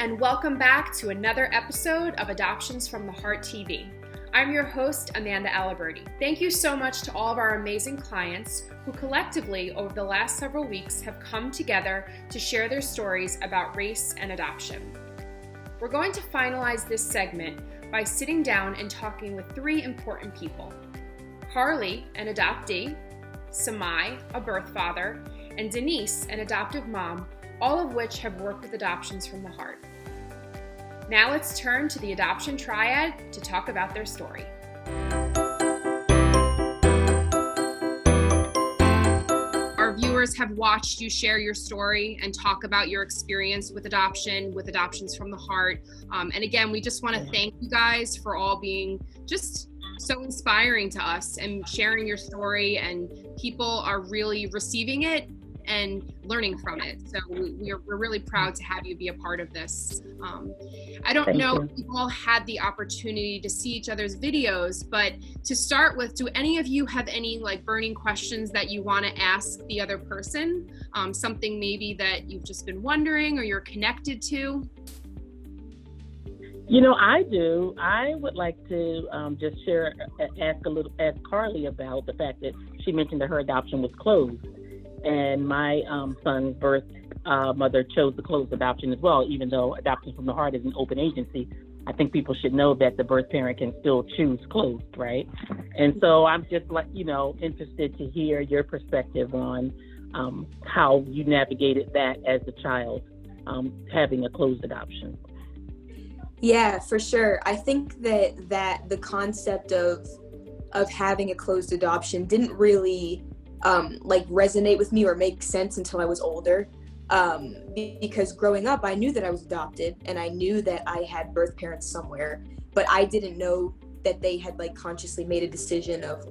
and welcome back to another episode of Adoptions from the Heart TV. I'm your host, Amanda Aliberti. Thank you so much to all of our amazing clients who collectively over the last several weeks have come together to share their stories about race and adoption. We're going to finalize this segment by sitting down and talking with three important people. Carli, an adoptee, Samai, a birth father, and Denise, an adoptive mom, all of which have worked with Adoptions from the Heart. Now let's turn to the Adoption Triad to talk about their story. Our viewers have watched you share your story and talk about your experience with adoption, with Adoptions from the Heart. And again, we just want to thank you guys for all being just so inspiring to us and sharing your story, and people are really receiving it and learning from it. So we're really proud to have you be a part of this. I don't know if you all had the opportunity to see each other's videos, but to start with, do any of you have any burning questions that you want to ask the other person? Something maybe that you've just been wondering or you're connected to? I do. I would like to just ask Carli about the fact that she mentioned that her adoption was closed. And my son's birth mother chose the closed adoption as well, even though Adoptions from the Heart is an open agency. I think people should know that the birth parent can still choose closed, right? And so I'm just interested to hear your perspective on how you navigated that as a child, having a closed adoption. Yeah, for sure. I think that the concept of having a closed adoption didn't really resonate with me or make sense until I was older, because growing up I knew that I was adopted and I knew that I had birth parents somewhere, but I didn't know that they had consciously made a decision of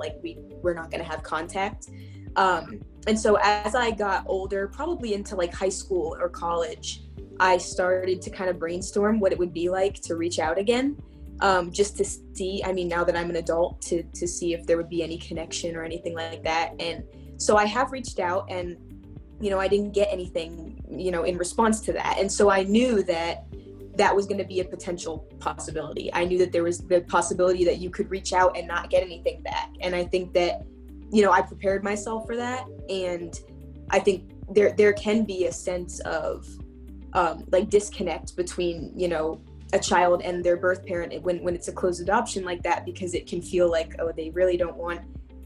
we're not going to have contact. And so as I got older, probably into high school or college, I started to kind of brainstorm what it would be like to reach out again, just to see, now that I'm an adult, to see if there would be any connection or anything like that. And so I have reached out, and, I didn't get anything, in response to that. And so I knew that was going to be a potential possibility. I knew that there was the possibility that you could reach out and not get anything back. And I think that, I prepared myself for that. And I think there can be a sense of disconnect between, a child and their birth parent when it's a closed adoption like that, because it can feel like, oh, they really don't want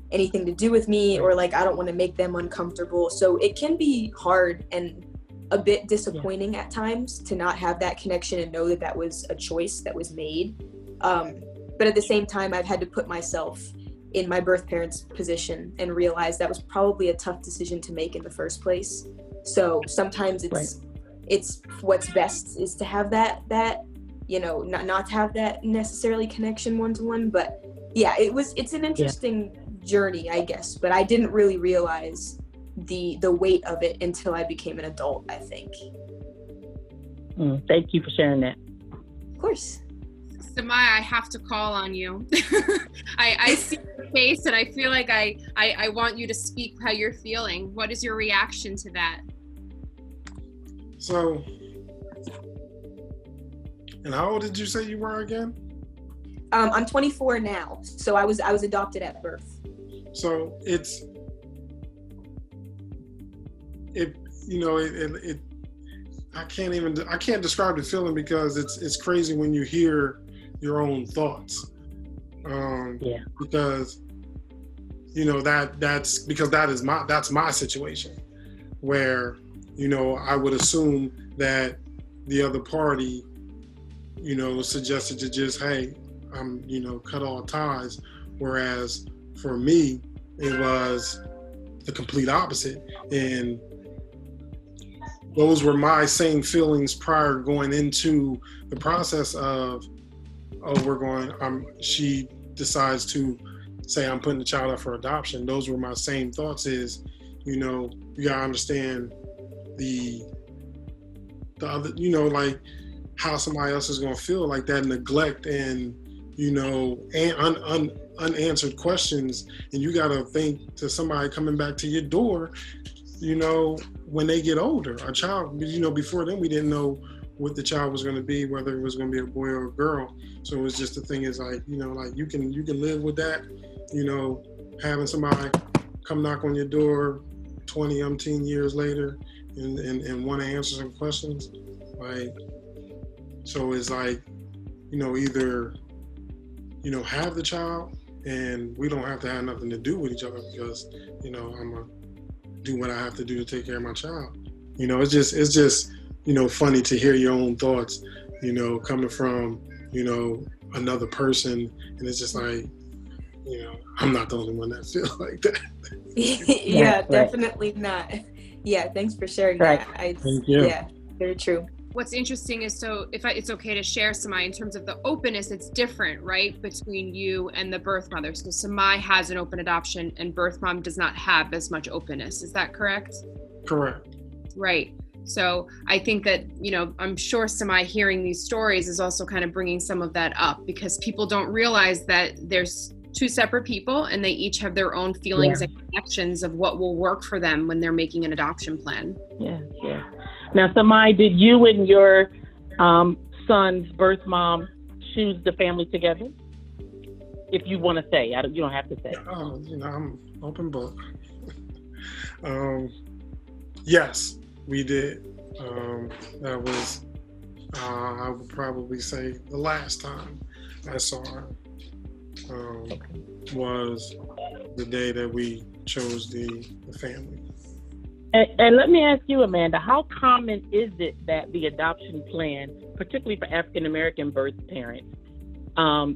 anything to do with me, or I don't want to make them uncomfortable. So it can be hard and a bit disappointing at times to not have that connection and know that was a choice that was made. But at the same time, I've had to put myself in my birth parents' position and realize that was probably a tough decision to make in the first place. So sometimes it's what's best is to have that not to have that necessarily connection one-to-one. But yeah, it's an interesting journey, I guess, but I didn't really realize the weight of it until I became an adult, I think. Thank you for sharing that. Of course. Samai, I have to call on you. I see your face and I feel like I want you to speak how you're feeling. What is your reaction to that? So, and how old did you say you were again? I'm 24 now, so I was adopted at birth. So I can't describe the feeling, because it's crazy when you hear your own thoughts. Because that's my situation, where I would assume that the other party suggested to just, hey, cut all ties, whereas for me it was the complete opposite. And those were my same feelings prior going into the process of, she decides to say I'm putting the child up for adoption. Those were my same thoughts, is, you gotta understand the other, how somebody else is gonna feel, that neglect and, unanswered questions. And you gotta think to somebody coming back to your door, when they get older. A child, before then we didn't know what the child was going to be, whether it was going to be a boy or a girl. So it was just the thing is like, you know, like you can live with that, you know, having somebody come knock on your door 20-umpteen years later and want to answer some questions. Like, so it's like, you know, either, you know, have the child and we don't have to have nothing to do with each other because, you know, I'm going to do what I have to do to take care of my child. You know, it's just, you know, funny to hear your own thoughts, you know, coming from, you know, another person. And it's just like, you know, I'm not the only one that feels like that. Yeah, definitely not. Yeah, thanks for sharing that. Thank you. Yeah, very true. What's interesting is, so if it's okay to share, Samai, in terms of the openness, it's different, right, between you and the birth mother. So Samai has an open adoption and birth mom does not have as much openness. Is that correct? Correct. Right. So I think that, you know, I'm sure Samai hearing these stories is also kind of bringing some of that up, because people don't realize that there's two separate people and they each have their own feelings and connections of what will work for them when they're making an adoption plan. Yeah. Now, Samai, did you and your son's birth mom choose the family together? If you want to say, you don't have to say. Oh, you know, I'm open book. Yes, we did. That was, I would probably say, the last time I saw her was the day that we chose the family. And let me ask you, Amanda, how common is it that the adoption plan, particularly for African American birth parents,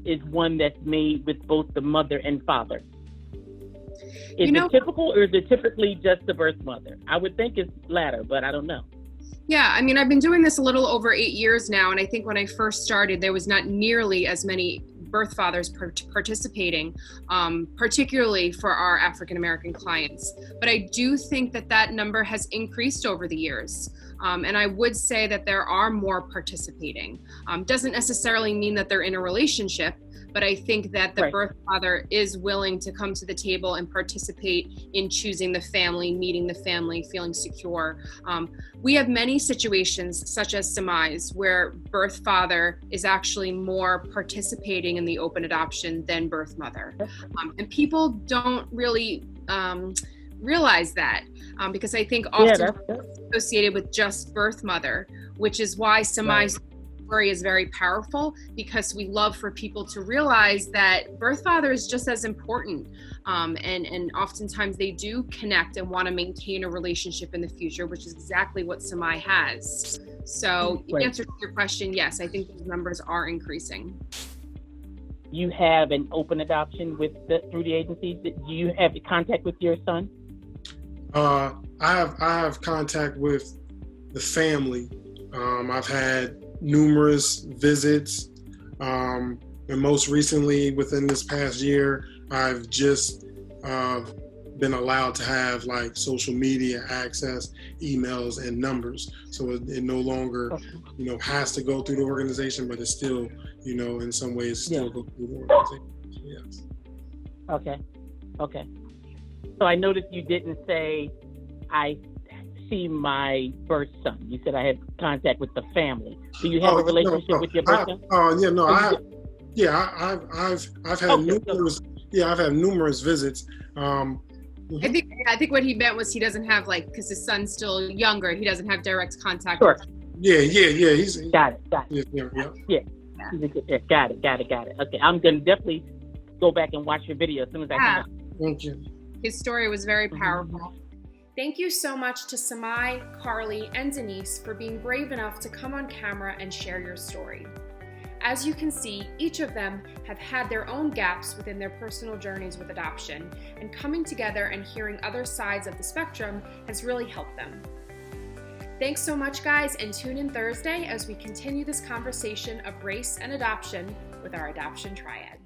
is one that's made with both the mother and father? Is it typical, or is it typically just the birth mother? I would think it's latter, but I don't know. Yeah, I mean, I've been doing this a little over 8 years now, and I think when I first started, there was not nearly as many birth fathers participating, particularly for our African American clients. But I do think that number has increased over the years. And I would say that there are more participating. Doesn't necessarily mean that they're in a relationship, but I think that the birth father is willing to come to the table and participate in choosing the family, meeting the family, feeling secure. We have many situations, such as Samai's, where birth father is actually more participating in the open adoption than birth mother. And people don't really realize that, because I think often it's associated with just birth mother, which is why Samai's story is very powerful, because we love for people to realize that birth father is just as important, and oftentimes they do connect and want to maintain a relationship in the future, which is exactly what Samai has. So in answer to your question, yes, I think these numbers are increasing. You have an open adoption through the agency. Do you have contact with your son? I have contact with the family. I've had numerous visits, and most recently, within this past year, I've just been allowed to have like social media access, emails, and numbers. So it no longer, you know, has to go through the organization, but it's still, you know, in some ways still go through the organization. Yes. Okay. So I noticed you didn't say, I see my birth son. You said I had contact with the family. Do you have a relationship with your birth son? I've had numerous. Yeah, I've had numerous visits. I think what he meant was he doesn't have, like, because his son's still younger, he doesn't have direct contact. Sure. Yeah. He's got it. Got it. Okay, I'm gonna definitely go back and watch your video as soon as I can. Thank you. His story was very powerful. Thank you so much to Samai, Carli, and Denise for being brave enough to come on camera and share your story. As you can see, each of them have had their own gaps within their personal journeys with adoption, and coming together and hearing other sides of the spectrum has really helped them. Thanks so much, guys, and tune in Thursday as we continue this conversation of race and adoption with our Adoption Triad.